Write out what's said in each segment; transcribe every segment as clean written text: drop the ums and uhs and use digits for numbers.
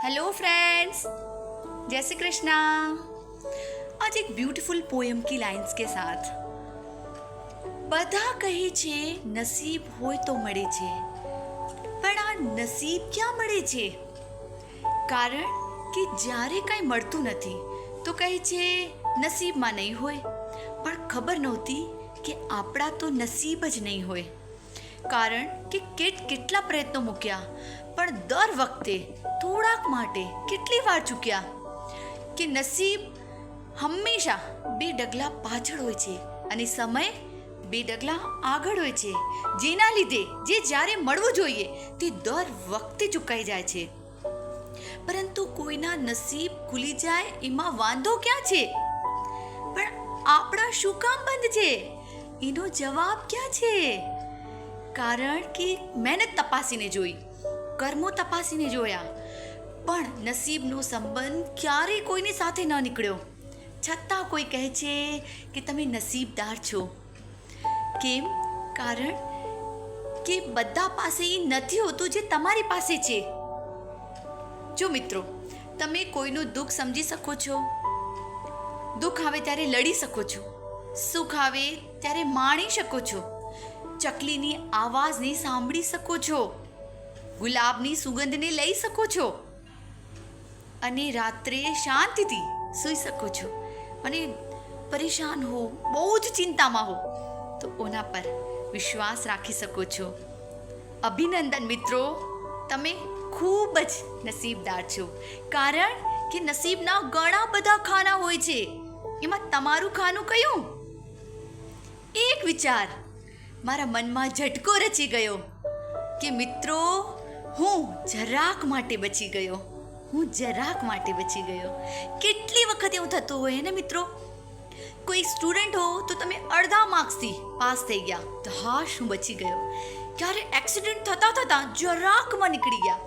Hello friends, जय श्री कृष्णा। आज एक ब्यूटीफुल पोएम की लाइन्स के साथ। બધા કહે છે નસીબ હોય તો મળે છે, પણ આ નસીબ ક્યાં મળે છે? કારણ કે જ્યારે કાંઈ મળતું નથી તો કહે છે નસીબમાં નહીં હોય, પણ ખબર નહોતી કે આપણા તો નસીબ જ નહીં હોય. કારણ કે કેટલા પ્રયત્નો મૂક્યા, પણ દર વખતે થોડાક માટે કેટલી વાર ચૂક્યા કે નસીબ હંમેશા 2 ડગલા પાછળ હોય છે અને સમય 2 ડગલા આગળ હોય છે, જેના લીધે જે જ્યારે મળવું જોઈએ તે દર વખતે ચૂકાઈ જાય છે. પરંતુ કોઈના નસીબ ખુલી જાય એમાં વાંધો ક્યાં છે, પણ આપણા શું કામ બંધ છે એનો જવાબ ક્યાં છે? કારણ કે મહેનત તપાસીને જોઈ, કર્મો તપાસીને જોયા, પણ નસીબનો સંબંધ ક્યારેય કોઈની સાથે ન નીકળ્યો. છતાં કોઈ કહે છે કે તમે નસીબદાર છો. કેમ? કારણ કે બધા પાસે એ નથી હોતું જે તમારી પાસે છે. જો મિત્રો, તમે કોઈનું દુઃખ સમજી શકો છો, દુઃખ આવે ત્યારે લડી શકો છો, સુખ આવે ત્યારે માણી શકો છો, ચકલીની આવાજને સાંભળી શકો છો, ગુલાબની સુગંધને લઈ શકો છો અને રાત્રે શાંતિથી સૂઈ શકો છો. અને પરેશાન હો, બહુ જ ચિંતામાં હો તો ઓના પર વિશ્વાસ રાખી શકો છો. અભિનંદન મિત્રો, તમે ખૂબ જ નસીબદાર છો. કારણ કે નસીબના ઘણા બધા ખાના હોય છે, એમાં તમારું ખાનું કયું? એક વિચાર મારા મનમાં ઝટકો રચી ગયો કે મિત્રો, હું જરાક માટે બચી ગયો, હું જરાક માટે બચી ગયો. કેટલી વખત એવું થતું હોય ને મિત્રો, કોઈ સ્ટુડન્ટ હો તો તમે અડધા માર્ક્સથી પાસ થઈ ગયા તો હાશ હું બચી ગયો. ક્યારે એક્સિડન્ટ થતાં જરાકમાં નીકળી ગયા,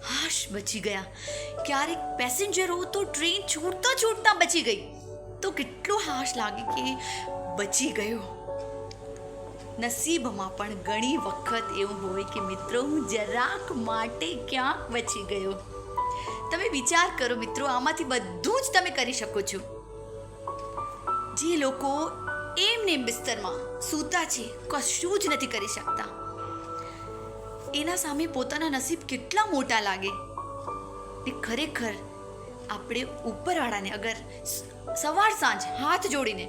હાશ બચી ગયા. ક્યારેક પેસેન્જર હો તો ટ્રેન છૂટતા બચી ગઈ તો કેટલો હાશ લાગે કે બચી ગયો. નસીબમાં પણ ઘણી વખત એવું હોય કે મિત્રો, હું જરાક માટે ક્યાંક બચી ગયો. તમે વિચાર કરો મિત્રો, આમાંથી બધું જ તમે કરી શકો છો. જે લોકો એમને બિસ્તરમાં સૂતા છે, કશું જ નથી કરી શકતા, એના સામે પોતાના નસીબ કેટલા મોટા લાગે. એ ખરેખર આપણે ઉપરવાળાને અગર સવાર સાંજ હાથ જોડીને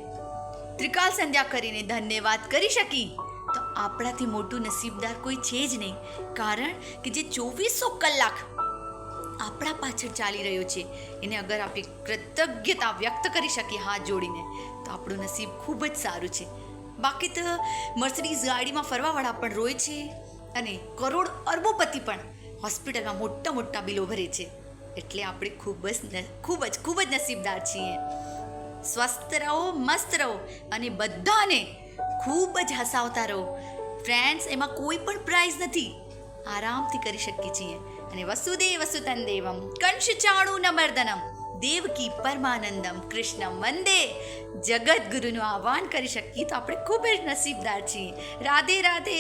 ત્રિકાલ સંધ્યા કરીને ધન્યવાદ કરી શકી તો આપણાથી મોટું નસીબદાર કોઈ છે જ નહીં. કારણ કે જે 2400 કલાક આપણા પાછળ ચાલી રહ્યો છે એને અગર આપણે કૃતજ્ઞતા વ્યક્ત કરી શકીએ હાથ જોડીને તો આપણું નસીબ ખૂબ જ સારું છે. બાકી તો મર્સિડીઝ ગાડીમાં ફરવાવાળા પણ રોય છે અને કરોડ અરબોપતિ પણ હોસ્પિટલમાં મોટા બિલો ભરે છે. એટલે આપણે ખૂબ જ નસીબદાર છીએ. સ્વસ્થ રહો, મસ્ત રહો અને બધાને ખૂબ જ હસાવતા રહો. ફ્રેન્ડ્સ, એમાં કોઈ પણ પ્રાઇઝ નથી, આરામથી કરી શકીએ છીએ. અને વસુદેવ સુતં દેવમ કંસચાણૂરમર્દનમ દેવકી પરમાનંદમ કૃષ્ણમ વંદે જગદગુરુનું આહ્વાન કરી શકીએ તો આપણે ખૂબ જ નસીબદાર છીએ. રાધે રાધે.